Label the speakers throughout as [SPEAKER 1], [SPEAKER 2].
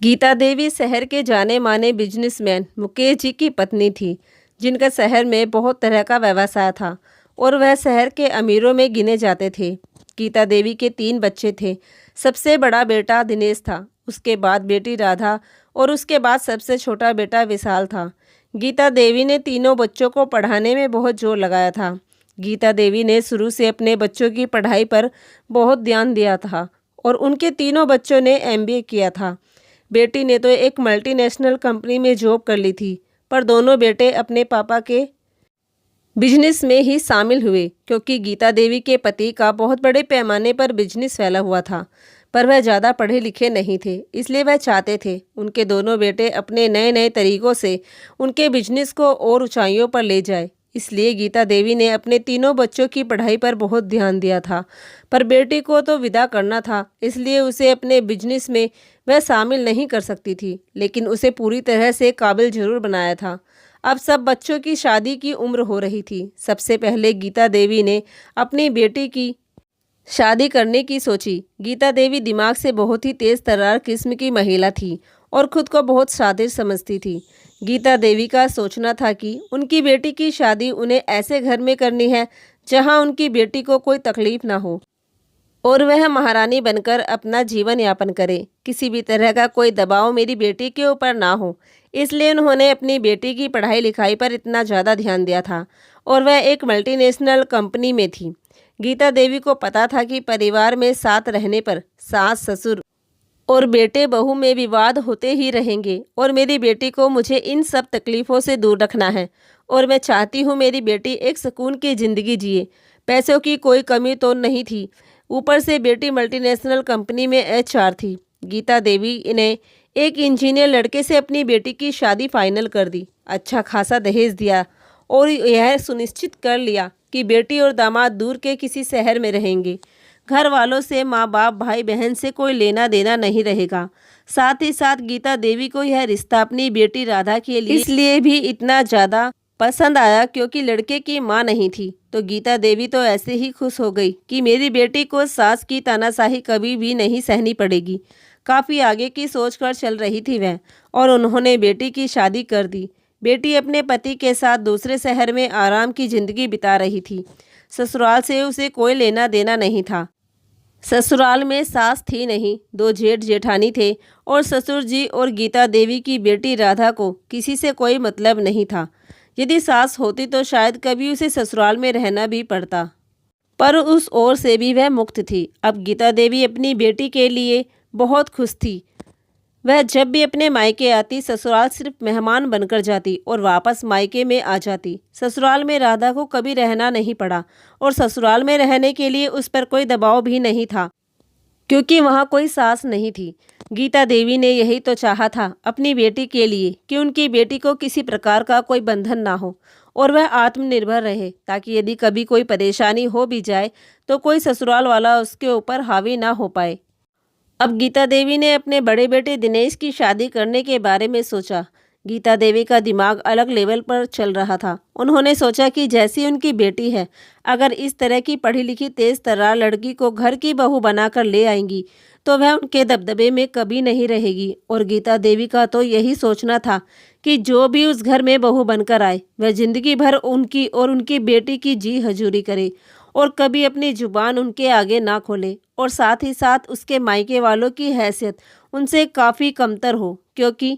[SPEAKER 1] गीता देवी शहर के जाने माने बिजनेसमैन मुकेश जी की पत्नी थी, जिनका शहर में बहुत तरह का व्यवसाय था और वह शहर के अमीरों में गिने जाते थे। गीता देवी के 3 बच्चे थे। सबसे बड़ा बेटा दिनेश था, उसके बाद बेटी राधा और उसके बाद सबसे छोटा बेटा विशाल था। गीता देवी ने तीनों बच्चों को पढ़ाने में बहुत जोर लगाया था। गीता देवी ने शुरू से अपने बच्चों की पढ़ाई पर बहुत ध्यान दिया था और उनके तीनों बच्चों ने एमबीए किया था। बेटी ने तो एक मल्टीनेशनल कंपनी में जॉब कर ली थी, पर दोनों बेटे अपने पापा के बिजनेस में ही शामिल हुए, क्योंकि गीता देवी के पति का बहुत बड़े पैमाने पर बिजनेस फैला हुआ था। पर वह ज़्यादा पढ़े लिखे नहीं थे, इसलिए वह चाहते थे उनके दोनों बेटे अपने नए नए तरीक़ों से उनके बिजनेस को और ऊंचाइयों पर ले जाए। इसलिए गीता देवी ने अपने तीनों बच्चों की पढ़ाई पर बहुत ध्यान दिया था। पर बेटी को तो विदा करना था, इसलिए उसे अपने बिजनेस में वह शामिल नहीं कर सकती थी, लेकिन उसे पूरी तरह से काबिल जरूर बनाया था। अब सब बच्चों की शादी की उम्र हो रही थी। सबसे पहले गीता देवी ने अपनी बेटी की शादी करने की सोची। गीता देवी दिमाग से बहुत ही तेज तर्रार किस्म की महिला थी और खुद को बहुत शातिर समझती थी। गीता देवी का सोचना था कि उनकी बेटी की शादी उन्हें ऐसे घर में करनी है जहां उनकी बेटी को कोई तकलीफ ना हो और वह महारानी बनकर अपना जीवन यापन करे। किसी भी तरह का कोई दबाव मेरी बेटी के ऊपर ना हो, इसलिए उन्होंने अपनी बेटी की पढ़ाई लिखाई पर इतना ज़्यादा ध्यान दिया था और वह एक मल्टीनेशनल कंपनी में थी। गीता देवी को पता था कि परिवार में साथ रहने पर सास ससुर और बेटे बहू में विवाद होते ही रहेंगे और मेरी बेटी को मुझे इन सब तकलीफ़ों से दूर रखना है और मैं चाहती हूँ मेरी बेटी एक सुकून की ज़िंदगी जिए। पैसों की कोई कमी तो नहीं थी, ऊपर से बेटी मल्टीनेशनल कंपनी में एचआर थी। गीता देवी ने एक इंजीनियर लड़के से अपनी बेटी की शादी फाइनल कर दी, अच्छा खासा दहेज दिया और यह सुनिश्चित कर लिया कि बेटी और दामाद दूर के किसी शहर में रहेंगे। घर वालों से माँ बाप भाई बहन से कोई लेना देना नहीं रहेगा। साथ ही साथ गीता देवी को यह रिश्ता अपनी बेटी राधा के लिए इसलिए भी इतना ज़्यादा पसंद आया क्योंकि लड़के की माँ नहीं थी। तो गीता देवी तो ऐसे ही खुश हो गई कि मेरी बेटी को सास की तानाशाही कभी भी नहीं सहनी पड़ेगी। काफ़ी आगे की सोच कर चल रही थी वह, और उन्होंने बेटी की शादी कर दी। बेटी अपने पति के साथ दूसरे शहर में आराम की ज़िंदगी बिता रही थी। ससुराल से उसे कोई लेना देना नहीं था। ससुराल में सास थी नहीं, 2 जेठ जेठानी थे और ससुर जी और गीता देवी की बेटी राधा को किसी से कोई मतलब नहीं था। यदि सास होती तो शायद कभी उसे ससुराल में रहना भी पड़ता, पर उस ओर से भी वह मुक्त थी। अब गीता देवी अपनी बेटी के लिए बहुत खुश थी। वह जब भी अपने मायके आती ससुराल सिर्फ मेहमान बनकर जाती और वापस मायके में आ जाती। ससुराल में राधा को कभी रहना नहीं पड़ा और ससुराल में रहने के लिए उस पर कोई दबाव भी नहीं था, क्योंकि वहाँ कोई सास नहीं थी। गीता देवी ने यही तो चाहा था अपनी बेटी के लिए कि उनकी बेटी को किसी प्रकार का कोई बंधन ना हो और वह आत्मनिर्भर रहे, ताकि यदि कभी कोई परेशानी हो भी जाए तो कोई ससुराल वाला उसके ऊपर हावी ना हो पाए। अब गीता देवी ने अपने बड़े बेटे दिनेश की शादी करने के बारे में सोचा। गीता देवी का दिमाग अलग लेवल पर चल रहा था। उन्होंने सोचा कि जैसी उनकी बेटी है, अगर इस तरह की पढ़ी लिखी तेज तर्रार लड़की को घर की बहू बनाकर ले आएंगी तो वह उनके दबदबे में कभी नहीं रहेगी। और गीता देवी का तो यही सोचना था कि जो भी उस घर में बहू बनकर आए वह जिंदगी भर उनकी और उनकी बेटी की जी हजूरी करे और कभी अपनी जुबान उनके आगे ना खोले, और साथ ही साथ उसके मायके वालों की हैसियत उनसे काफ़ी कमतर हो, क्योंकि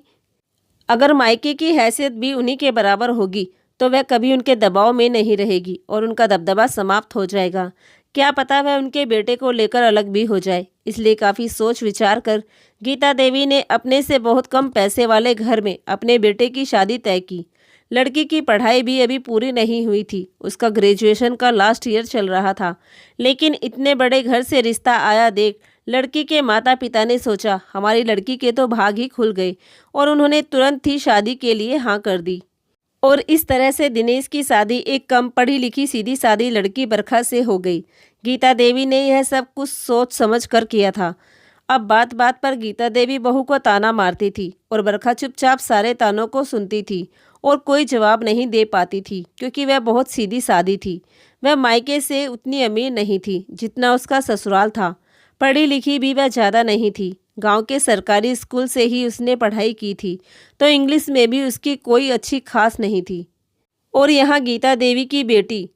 [SPEAKER 1] अगर मायके की हैसियत भी उन्हीं के बराबर होगी तो वह कभी उनके दबाव में नहीं रहेगी और उनका दबदबा समाप्त हो जाएगा। क्या पता वह उनके बेटे को लेकर अलग भी हो जाए। इसलिए काफ़ी सोच विचार कर गीता देवी ने अपने से बहुत कम पैसे वाले घर में अपने बेटे की शादी तय की। लड़की की पढ़ाई भी अभी पूरी नहीं हुई थी, उसका ग्रेजुएशन का लास्ट ईयर चल रहा था। लेकिन इतने बड़े घर से रिश्ता आया देख लड़की के माता पिता ने सोचा हमारी लड़की के तो भाग ही खुल गए, और उन्होंने तुरंत ही शादी के लिए हाँ कर दी। और इस तरह से दिनेश की शादी एक कम पढ़ी लिखी सीधी सादी लड़की बरखा से हो गई। गीता देवी ने यह सब कुछ सोच समझ कर किया था। अब बात बात पर गीता देवी बहू को ताना मारती थी और बरखा चुपचाप सारे तानों को सुनती थी और कोई जवाब नहीं दे पाती थी, क्योंकि वह बहुत सीधी सादी थी। वह मायके से उतनी अमीर नहीं थी जितना उसका ससुराल था, पढ़ी लिखी भी वह ज़्यादा नहीं थी। गांव के सरकारी स्कूल से ही उसने पढ़ाई की थी, तो इंग्लिश में भी उसकी कोई अच्छी खास नहीं थी। और यहाँ गीता देवी की बेटी,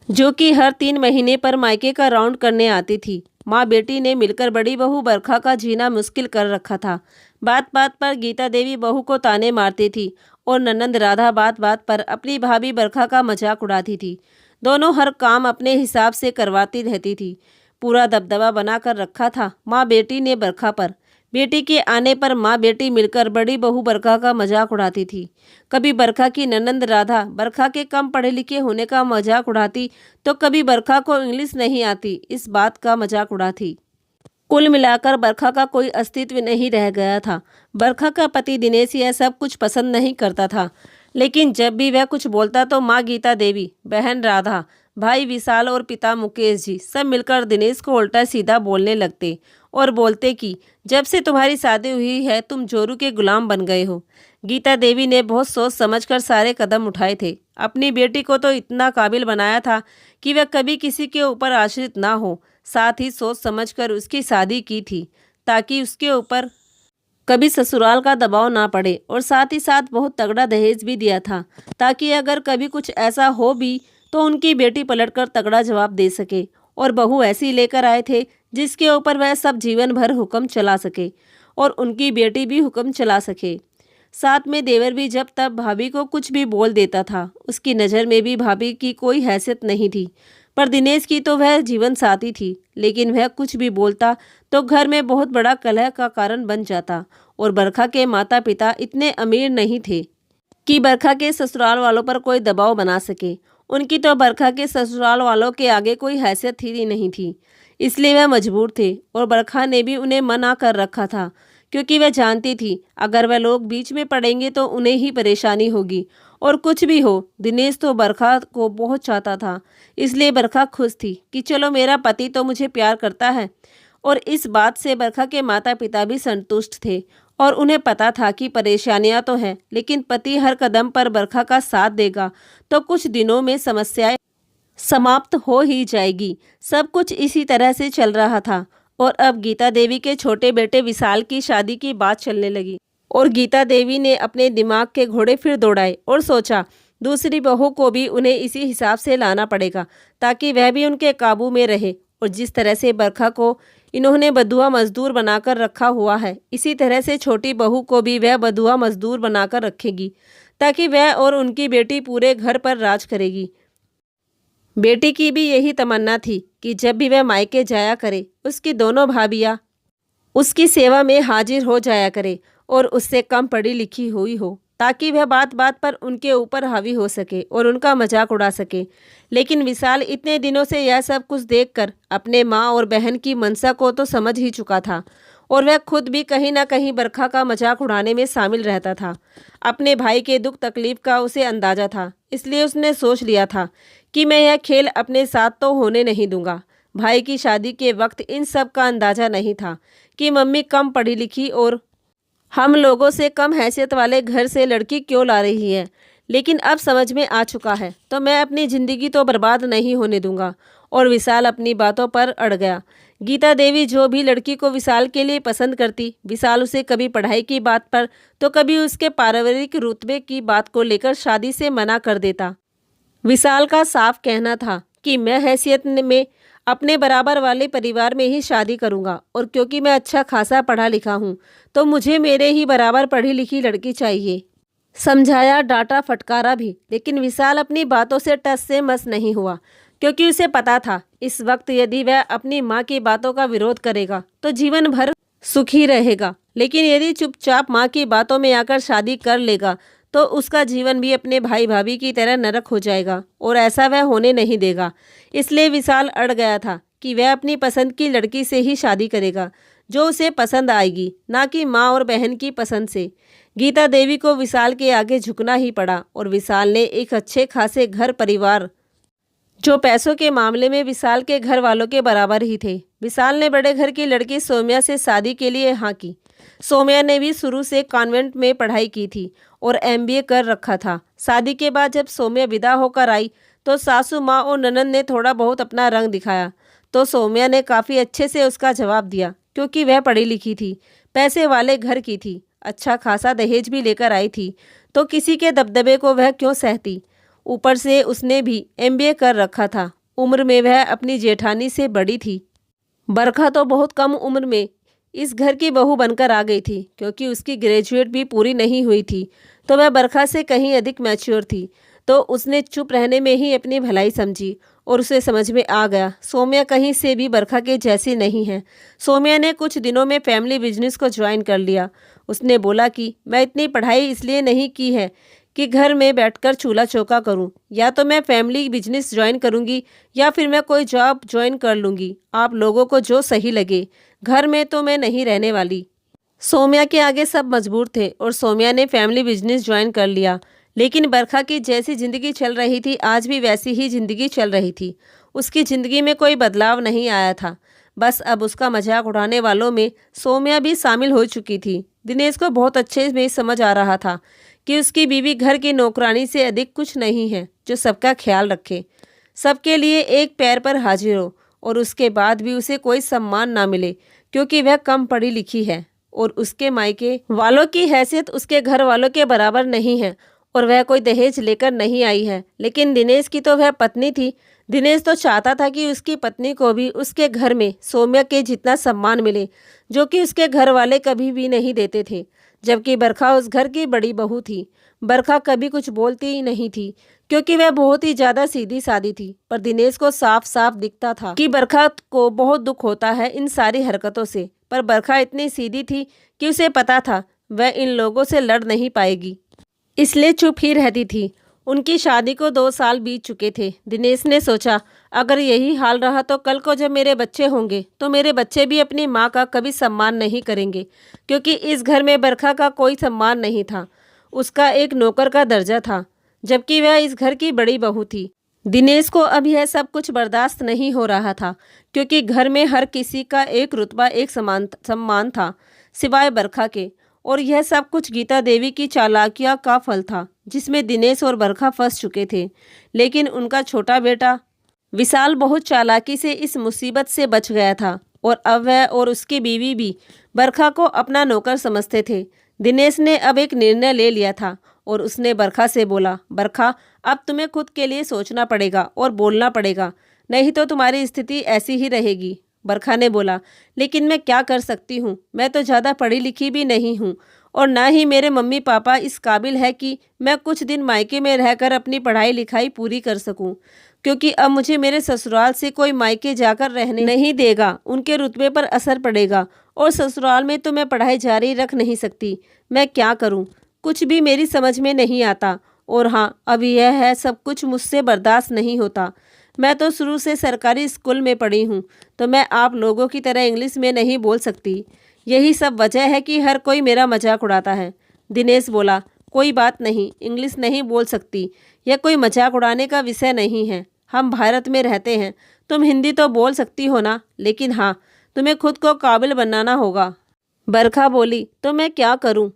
[SPEAKER 1] जो कि हर 3 महीने पर मायके का राउंड करने आती थी, माँ बेटी ने मिलकर बड़ी बहू बरखा का जीना मुश्किल कर रखा था। बात बात पर गीता देवी बहू को ताने मारती थी और ननंद राधा बात बात पर अपनी भाभी बरखा का मजाक उड़ाती थी। दोनों हर काम अपने हिसाब से करवाती रहती थी। पूरा दबदबा बना कर रखा था माँ बेटी ने बरखा पर। बेटी के आने पर माँ बेटी मिलकर बड़ी बहू बरखा का मजाक उड़ाती थी। कभी बरखा की ननंद राधा बरखा के कम पढ़े लिखे होने का मजाक उड़ाती, तो कभी बरखा को इंग्लिश नहीं आती इस बात का मजाक उड़ाती। कुल मिलाकर बरखा का कोई अस्तित्व नहीं रह गया था। बरखा का पति दिनेश यह सब कुछ पसंद नहीं करता था, लेकिन जब भी वह कुछ बोलता तो माँ गीता देवी, बहन राधा, भाई विशाल और पिता मुकेश जी सब मिलकर दिनेश को उल्टा सीधा बोलने लगते और बोलते कि जब से तुम्हारी शादी हुई है तुम जोरू के गुलाम बन गए हो। गीता देवी ने बहुत सोच समझकर सारे कदम उठाए थे। अपनी बेटी को तो इतना काबिल बनाया था कि वह कभी किसी के ऊपर आश्रित ना हो। साथ ही सोच समझकर उसकी शादी की थी ताकि उसके ऊपर कभी ससुराल का दबाव ना पड़े, और साथ ही साथ बहुत तगड़ा दहेज भी दिया था ताकि अगर कभी कुछ ऐसा हो भी तो उनकी बेटी पलटकर तगड़ा जवाब दे सके। और बहू ऐसी लेकर आए थे जिसके ऊपर वह सब जीवन भर हुक्म चला सके और उनकी बेटी भी हुक्म चला सके। साथ में देवर भी जब तब भाभी को कुछ भी बोल देता था। उसकी नज़र में भी भाभी की कोई हैसियत नहीं थी, पर दिनेश की तो वह जीवन साथी थी। लेकिन वह कुछ भी बोलता तो घर में बहुत बड़ा कलह का कारण बन जाता। और बरखा के माता पिता इतने अमीर नहीं थे कि बरखा के ससुराल वालों पर कोई दबाव बना सके। उनकी तो बरखा के ससुराल वालों के आगे कोई हैसियत ही नहीं थी, इसलिए वह मजबूर थे। और बरखा ने भी उन्हें मना कर रखा था, क्योंकि वह जानती थी अगर वह लोग बीच में पड़ेंगे तो उन्हें ही परेशानी होगी। और कुछ भी हो, दिनेश तो बरखा को बहुत चाहता था, इसलिए बरखा खुश थी कि चलो मेरा पति तो मुझे प्यार करता है। और इस बात से बरखा के माता पिता भी संतुष्ट थे और उन्हें पता था कि परेशानियां तो हैं, लेकिन पति हर कदम पर बरखा का साथ देगा तो कुछ दिनों में समस्याएं समाप्त हो ही जाएगी। सब कुछ इसी तरह से चल रहा था। और अब गीता देवी के छोटे बेटे विशाल की शादी की बात चलने लगी और गीता देवी ने अपने दिमाग के घोड़े फिर दौड़ाए और सोचा दूसरी बहू को भी उन्हें इसी हिसाब से लाना पड़ेगा ताकि वह भी उनके काबू में रहे। और जिस तरह से बरखा को इन्होंने बधुआ मजदूर बनाकर रखा हुआ है, इसी तरह से छोटी बहू को भी वह बधुआ मजदूर बनाकर रखेगी ताकि वह और उनकी बेटी पूरे घर पर राज करेगी। बेटी की भी यही तमन्ना थी कि जब भी वह मायके जाया करे उसकी दोनों भाभियाँ उसकी सेवा में हाजिर हो जाया करे और उससे कम पढ़ी लिखी हुई हो, ताकि वह बात बात पर उनके ऊपर हावी हो सके और उनका मजाक उड़ा सके। लेकिन विशाल इतने दिनों से यह सब कुछ देखकर अपने माँ और बहन की मनसा को तो समझ ही चुका था और वह खुद भी कहीं ना कहीं बरखा का मजाक उड़ाने में शामिल रहता था। अपने भाई के दुख तकलीफ का उसे अंदाजा था, इसलिए उसने सोच लिया था कि मैं यह खेल अपने साथ तो होने नहीं दूंगा। भाई की शादी के वक्त इन सब का अंदाजा नहीं था कि मम्मी कम पढ़ी लिखी और हम लोगों से कम हैसियत वाले घर से लड़की क्यों ला रही है, लेकिन अब समझ में आ चुका है तो मैं अपनी ज़िंदगी तो बर्बाद नहीं होने दूंगा। और विशाल अपनी बातों पर अड़ गया। गीता देवी जो भी लड़की को विशाल के लिए पसंद करती, विशाल उसे कभी पढ़ाई की बात पर तो कभी उसके पारिवारिक रुतबे की बात को लेकर शादी से मना कर देता। विशाल का साफ कहना था कि मैं हैसियत में अपने बराबर वाले परिवार में ही शादी करूंगा, और क्योंकि मैं अच्छा खासा पढ़ा लिखा हूं तो मुझे मेरे ही बराबर पढ़ी लिखी लड़की चाहिए। समझाया, डांटा, फटकारा भी, लेकिन विशाल अपनी बातों से टस से मस नहीं हुआ, क्योंकि उसे पता था इस वक्त यदि वह अपनी माँ की बातों का विरोध करेगा तो जीवन भर सुखी रहेगा, लेकिन यदि चुपचाप माँ की बातों में आकर शादी कर लेगा तो उसका जीवन भी अपने भाई भाभी की तरह नरक हो जाएगा, और ऐसा वह होने नहीं देगा। इसलिए विशाल अड़ गया था कि वह अपनी पसंद की लड़की से ही शादी करेगा जो उसे पसंद आएगी, ना कि माँ और बहन की पसंद से। गीता देवी को विशाल के आगे झुकना ही पड़ा और विशाल ने एक अच्छे खासे घर परिवार जो पैसों के मामले में विशाल के घर वालों के बराबर ही थे। विशाल ने बड़े घर की लड़की सौम्या से शादी के लिए हाँ की। सौम्या ने भी शुरू से कॉन्वेंट में पढ़ाई की थी और एमबीए कर रखा था। शादी के बाद जब सौम्या विदा होकर आई तो सासू माँ और ननद ने थोड़ा बहुत अपना रंग दिखाया, तो सौम्या ने काफ़ी अच्छे से उसका जवाब दिया, क्योंकि वह पढ़ी लिखी थी, पैसे वाले घर की थी, अच्छा खासा दहेज भी लेकर आई थी, तो किसी के दबदबे को वह क्यों सहती। ऊपर से उसने भी एमबीए कर रखा था। उम्र में वह अपनी जेठानी से बड़ी थी। बरखा तो बहुत कम उम्र में इस घर की बहू बनकर आ गई थी, क्योंकि उसकी ग्रेजुएट भी पूरी नहीं हुई थी, तो वह बरखा से कहीं अधिक मैच्योर थी। तो उसने चुप रहने में ही अपनी भलाई समझी और उसे समझ में आ गया सौम्या कहीं से भी बरखा के जैसी नहीं है। सौम्या ने कुछ दिनों में फैमिली बिजनेस को ज्वाइन कर लिया। उसने बोला कि मैं इतनी पढ़ाई इसलिए नहीं की है कि घर में बैठकर चूल्हा चौका करूं, या तो मैं फैमिली बिजनेस ज्वाइन करूंगी या फिर मैं कोई जॉब ज्वाइन कर लूंगी, आप लोगों को जो सही लगे, घर में तो मैं नहीं रहने वाली। सौम्या के आगे सब मजबूर थे और सौम्या ने फैमिली बिजनेस ज्वाइन कर लिया। लेकिन बरखा की जैसी ज़िंदगी चल रही थी, आज भी वैसी ही ज़िंदगी चल रही थी। उसकी ज़िंदगी में कोई बदलाव नहीं आया था। बस अब उसका मजाक उड़ाने वालों में सौम्या भी शामिल हो चुकी थी। दिनेश को बहुत अच्छे में समझ आ रहा था कि उसकी बीवी घर की नौकरानी से अधिक कुछ नहीं है, जो सबका ख्याल रखे, सबके लिए एक पैर पर हाजिर हो, और उसके बाद भी उसे कोई सम्मान ना मिले, क्योंकि वह कम पढ़ी लिखी है और उसके मायके वालों की हैसियत उसके घर वालों के बराबर नहीं है, और वह कोई दहेज लेकर नहीं आई है। लेकिन दिनेश की तो वह पत्नी थी। दिनेश तो चाहता था कि उसकी पत्नी को भी उसके घर में सौम्या के जितना सम्मान मिले, जो कि उसके घर वाले कभी भी नहीं देते थे। जबकि बरखा उस घर की बड़ी बहू थी। बरखा कभी कुछ बोलती ही नहीं थी, क्योंकि वह बहुत ही ज़्यादा सीधी सादी थी। पर दिनेश को साफ साफ दिखता था कि बरखा को बहुत दुख होता है इन सारी हरकतों से। पर बरखा इतनी सीधी थी कि उसे पता था वह इन लोगों से लड़ नहीं पाएगी, इसलिए चुप ही रहती थी। उनकी शादी को 2 साल बीत चुके थे। दिनेश ने सोचा, अगर यही हाल रहा तो कल को जब मेरे बच्चे होंगे तो मेरे बच्चे भी अपनी माँ का कभी सम्मान नहीं करेंगे, क्योंकि इस घर में बरखा का कोई सम्मान नहीं था। उसका एक नौकर का दर्जा था, जबकि वह इस घर की बड़ी बहू थी। दिनेश को अब यह सब कुछ बर्दाश्त नहीं हो रहा था, क्योंकि घर में हर किसी का एक रुतबा, एक सम्मान था, सिवाय बरखा के। और यह सब कुछ गीता देवी की चालाकियां का फल था, जिसमें दिनेश और बरखा फंस चुके थे। लेकिन उनका छोटा बेटा विशाल बहुत चालाकी से इस मुसीबत से बच गया था, और अब वह और उसकी बीवी भी बरखा को अपना नौकर समझते थे। दिनेश ने अब एक निर्णय ले लिया था और उसने बरखा से बोला, बरखा, अब तुम्हें खुद के लिए सोचना पड़ेगा और बोलना पड़ेगा, नहीं तो तुम्हारी स्थिति ऐसी ही रहेगी। बरखा ने बोला, लेकिन मैं क्या कर सकती हूँ, मैं तो ज़्यादा पढ़ी लिखी भी नहीं हूँ, और ना ही मेरे मम्मी पापा इस काबिल है कि मैं कुछ दिन मायके में रहकर अपनी पढ़ाई लिखाई पूरी कर सकूँ, क्योंकि अब मुझे मेरे ससुराल से कोई मायके जाकर रहने नहीं देगा, उनके रुतबे पर असर पड़ेगा, और ससुराल में तो मैं पढ़ाई जारी रख नहीं सकती। मैं क्या करूँ, कुछ भी मेरी समझ में नहीं आता। और हाँ, अब यह है सब कुछ मुझसे बर्दाश्त नहीं होता। मैं तो शुरू से सरकारी स्कूल में पढ़ी हूँ, तो मैं आप लोगों की तरह इंग्लिश में नहीं बोल सकती। यही सब वजह है कि हर कोई मेरा मजाक उड़ाता है। दिनेश बोला, कोई बात नहीं, इंग्लिश नहीं बोल सकती, यह कोई मजाक उड़ाने का विषय नहीं है। हम भारत में रहते हैं, तुम हिंदी तो बोल सकती हो ना, लेकिन हाँ, तुम्हें खुद को काबिल बनाना होगा। बरखा बोली, तो मैं क्या करूँ?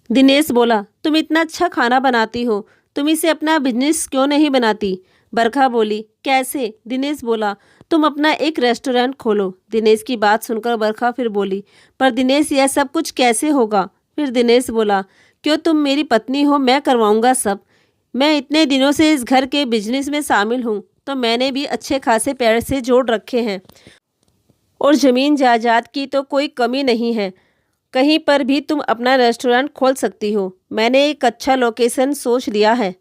[SPEAKER 1] दिनेश बोला, तुम इतना अच्छा खाना बनाती हो, तुम इसे अपना बिजनेस क्यों नहीं बनाती? बरखा बोली, कैसे? दिनेश बोला, तुम अपना एक रेस्टोरेंट खोलो। दिनेश की बात सुनकर बरखा फिर बोली, पर दिनेश, यह सब कुछ कैसे होगा? फिर दिनेश बोला, क्यों, तुम मेरी पत्नी हो, मैं करवाऊंगा सब। मैं इतने दिनों से इस घर के बिजनेस में शामिल हूँ, तो मैंने भी अच्छे खासे पैसे जोड़ रखे हैं, और ज़मीन जायदाद की तो कोई कमी नहीं है। कहीं पर भी तुम अपना रेस्टोरेंट खोल सकती हो। मैंने एक अच्छा लोकेशन सोच लिया है।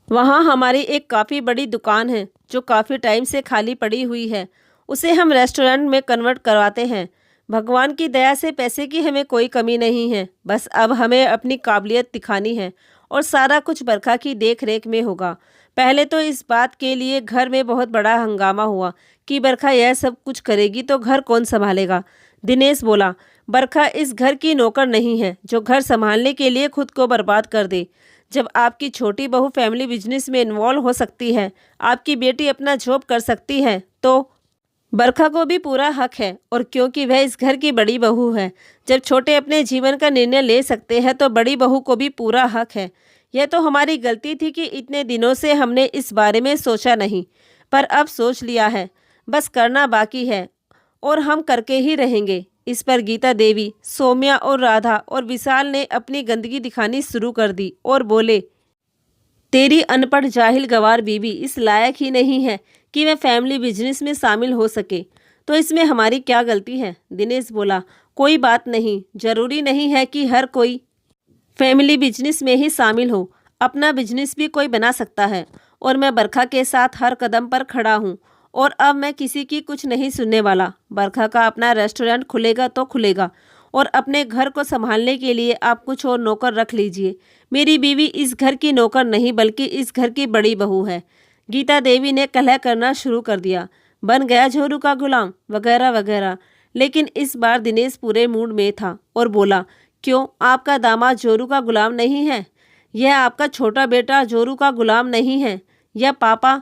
[SPEAKER 1] वहाँ हमारी एक काफ़ी बड़ी दुकान है, जो काफ़ी टाइम से खाली पड़ी हुई है। उसे हम रेस्टोरेंट में कन्वर्ट करवाते हैं। भगवान की दया से पैसे की हमें कोई कमी नहीं है। बस अब हमें अपनी काबिलियत दिखानी है, और सारा कुछ बरखा की देख रेख में होगा। पहले तो इस बात के लिए घर में बहुत बड़ा हंगामा हुआ कि बरखा यह सब कुछ करेगी तो घर कौन संभालेगा। दिनेश बोला, बरखा इस घर की नौकर नहीं है जो घर संभालने के लिए खुद को बर्बाद कर दे। जब आपकी छोटी बहू फैमिली बिजनेस में इन्वॉल्व हो सकती है, आपकी बेटी अपना जॉब कर सकती है, तो बरखा को भी पूरा हक है। और क्योंकि वह इस घर की बड़ी बहू है, जब छोटे अपने जीवन का निर्णय ले सकते हैं, तो बड़ी बहू को भी पूरा हक है। यह तो हमारी गलती थी कि इतने दिनों से हमने इस बारे में सोचा नहीं, पर अब सोच लिया है। बस करना बाकी है और हम करके ही रहेंगे। इस पर गीता देवी, सौम्या और राधा और विशाल ने अपनी गंदगी दिखानी शुरू कर दी और बोले, तेरी अनपढ़ जाहिल गवार बीवी इस लायक ही नहीं है कि वह फैमिली बिजनेस में शामिल हो सके, तो इसमें हमारी क्या गलती है? दिनेश बोला, कोई बात नहीं, जरूरी नहीं है कि हर कोई फैमिली बिजनेस में ही शामिल हो, अपना बिजनेस भी कोई बना सकता है। और मैं बरखा के साथ हर कदम पर खड़ा हूँ और अब मैं किसी की कुछ नहीं सुनने वाला। बरखा का अपना रेस्टोरेंट खुलेगा तो खुलेगा और अपने घर को संभालने के लिए आप कुछ और नौकर रख लीजिए। मेरी बीवी इस घर की नौकर नहीं बल्कि इस घर की बड़ी बहू है। गीता देवी ने कलह करना शुरू कर दिया, बन गया जोरू का गुलाम वगैरह वगैरह। लेकिन इस बार दिनेश पूरे मूड में था और बोला, क्यों, आपका दामाद जोरू का गुलाम नहीं है? यह आपका छोटा बेटा जोरू का गुलाम नहीं है? या पापा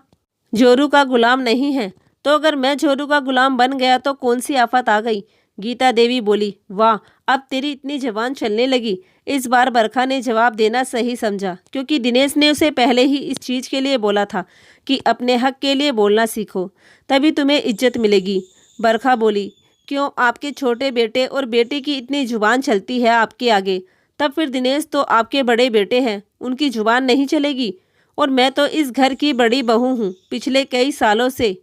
[SPEAKER 1] जोरू का गुलाम नहीं है? तो अगर मैं जोरू का गुलाम बन गया तो कौन सी आफत आ गई? गीता देवी बोली, वाह, अब तेरी इतनी जबान चलने लगी। इस बार बरखा ने जवाब देना सही समझा, क्योंकि दिनेश ने उसे पहले ही इस चीज़ के लिए बोला था कि अपने हक के लिए बोलना सीखो, तभी तुम्हें इज्जत मिलेगी। बरखा बोली, क्यों, आपके छोटे बेटे और बेटी की इतनी जुबान चलती है आपके आगे? तब फिर दिनेश तो आपके बड़े बेटे हैं, उनकी जुबान नहीं चलेगी? और मैं तो इस घर की बड़ी बहू हूँ, पिछले कई सालों से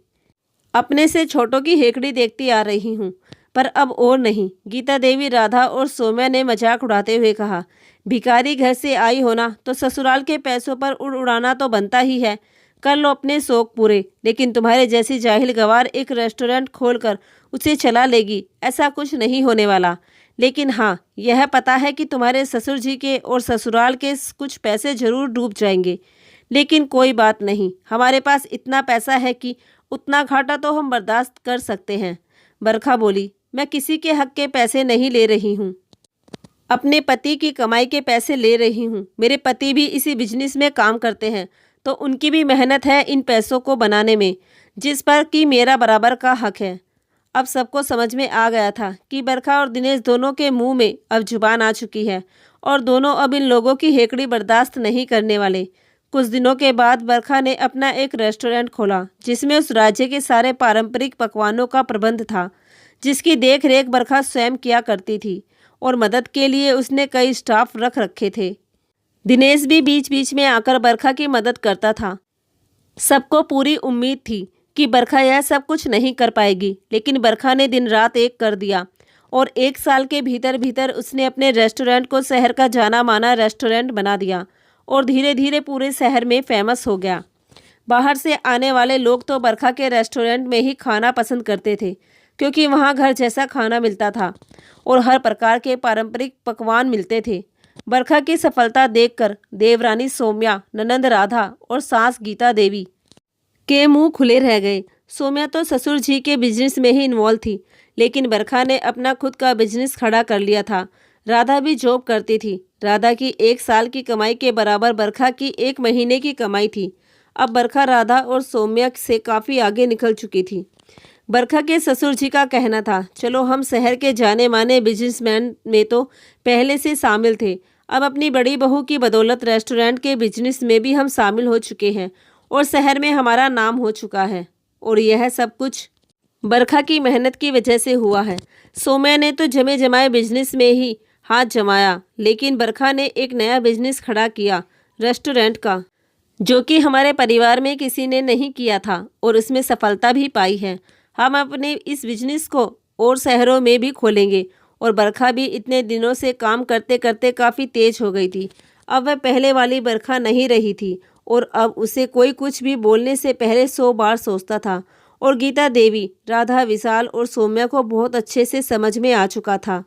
[SPEAKER 1] अपने से छोटों की हेकड़ी देखती आ रही हूँ, पर अब और नहीं। गीता देवी, राधा और सौम्या ने मजाक उड़ाते हुए कहा, भिखारी घर से आई हो ना तो ससुराल के पैसों पर उड़ाना तो बनता ही है, कर लो अपने शौक पूरे। लेकिन तुम्हारे जैसी जाहिल गवार एक रेस्टोरेंट खोलकर उसे चला लेगी, ऐसा कुछ नहीं होने वाला। लेकिन हाँ, यह पता है कि तुम्हारे ससुर जी के और ससुराल के कुछ पैसे जरूर डूब जाएंगे, लेकिन कोई बात नहीं, हमारे पास इतना पैसा है कि उतना घाटा तो हम बर्दाश्त कर सकते हैं। बरखा बोली, मैं किसी के हक के पैसे नहीं ले रही हूँ, अपने पति की कमाई के पैसे ले रही हूँ। मेरे पति भी इसी बिजनेस में काम करते हैं, तो उनकी भी मेहनत है इन पैसों को बनाने में, जिस पर कि मेरा बराबर का हक है। अब सबको समझ में आ गया था कि बरखा और दिनेश दोनों के मुंह में अब जुबान आ चुकी है और दोनों अब इन लोगों की हेकड़ी बर्दाश्त नहीं करने वाले। कुछ दिनों के बाद बरखा ने अपना एक रेस्टोरेंट खोला, जिसमें उस राज्य के सारे पारंपरिक पकवानों का प्रबंध था, जिसकी देख रेख बरखा स्वयं किया करती थी और मदद के लिए उसने कई स्टाफ रख रखे थे। दिनेश भी बीच बीच में आकर बरखा की मदद करता था। सबको पूरी उम्मीद थी कि बरखा यह सब कुछ नहीं कर पाएगी, लेकिन बरखा ने दिन रात एक कर दिया और 1 साल के भीतर भीतर उसने अपने रेस्टोरेंट को शहर का जाना माना रेस्टोरेंट बना दिया और धीरे धीरे पूरे शहर में फेमस हो गया। बाहर से आने वाले लोग तो बरखा के रेस्टोरेंट में ही खाना पसंद करते थे, क्योंकि वहाँ घर जैसा खाना मिलता था और हर प्रकार के पारंपरिक पकवान मिलते थे। बरखा की सफलता देखकर देवरानी सौम्या, ननंद राधा और सास गीता देवी के मुंह खुले रह गए। सौम्या तो ससुर जी के बिजनेस में ही इन्वॉल्व थी, लेकिन बरखा ने अपना खुद का बिजनेस खड़ा कर लिया था। राधा भी जॉब करती थी। राधा की 1 साल की कमाई के बराबर बरखा की 1 महीने की कमाई थी। अब बरखा राधा और सौम्या से काफ़ी आगे निकल चुकी थी। बरखा के ससुर जी का कहना था, चलो हम शहर के जाने माने बिजनेसमैन में तो पहले से शामिल थे, अब अपनी बड़ी बहू की बदौलत रेस्टोरेंट के बिजनेस में भी हम शामिल हो चुके हैं और शहर में हमारा नाम हो चुका है, और यह सब कुछ बरखा की मेहनत की वजह से हुआ है। सौम्या ने तो जमे जमाए बिजनेस में ही हाथ जमाया, लेकिन बरखा ने एक नया बिजनेस खड़ा किया रेस्टोरेंट का, जो कि हमारे परिवार में किसी ने नहीं किया था और इसमें सफलता भी पाई है। हम अपने इस बिजनेस को और शहरों में भी खोलेंगे। और बरखा भी इतने दिनों से काम करते करते काफ़ी तेज हो गई थी। अब वह पहले वाली बरखा नहीं रही थी और अब उसे कोई कुछ भी बोलने से पहले 100 बार सोचता था। और गीता देवी, राधा, विशाल और सौम्या को बहुत अच्छे से समझ में आ चुका था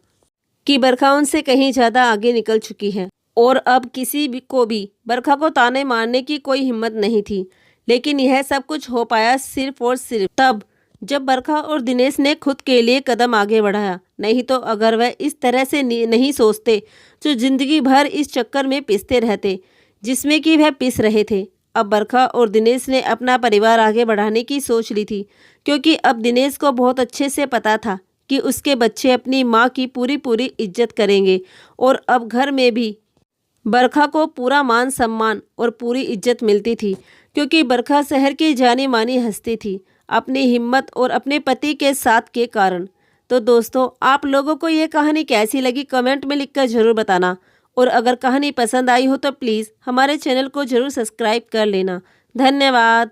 [SPEAKER 1] कि बरखा उनसे कहीं ज़्यादा आगे निकल चुकी है और अब किसी को भी बरखा को ताने मारने की कोई हिम्मत नहीं थी। लेकिन यह सब कुछ हो पाया सिर्फ और सिर्फ तब जब बरखा और दिनेश ने खुद के लिए कदम आगे बढ़ाया। नहीं तो अगर वह इस तरह से नहीं सोचते तो जिंदगी भर इस चक्कर में पिसते रहते जिसमें कि वह पिस रहे थे। अब बरखा और दिनेश ने अपना परिवार आगे बढ़ाने की सोच ली थी, क्योंकि अब दिनेश को बहुत अच्छे से पता था कि उसके बच्चे अपनी माँ की पूरी पूरी इज्जत करेंगे और अब घर में भी बरखा को पूरा मान सम्मान और पूरी इज्जत मिलती थी, क्योंकि बरखा शहर की जानी मानी हस्ती थी। अपनी हिम्मत और अपने पति के साथ के कारण। तो दोस्तों, आप लोगों को ये कहानी कैसी लगी कमेंट में लिखकर ज़रूर बताना। और अगर कहानी पसंद आई हो तो प्लीज़ हमारे चैनल को ज़रूर सब्सक्राइब कर लेना। धन्यवाद।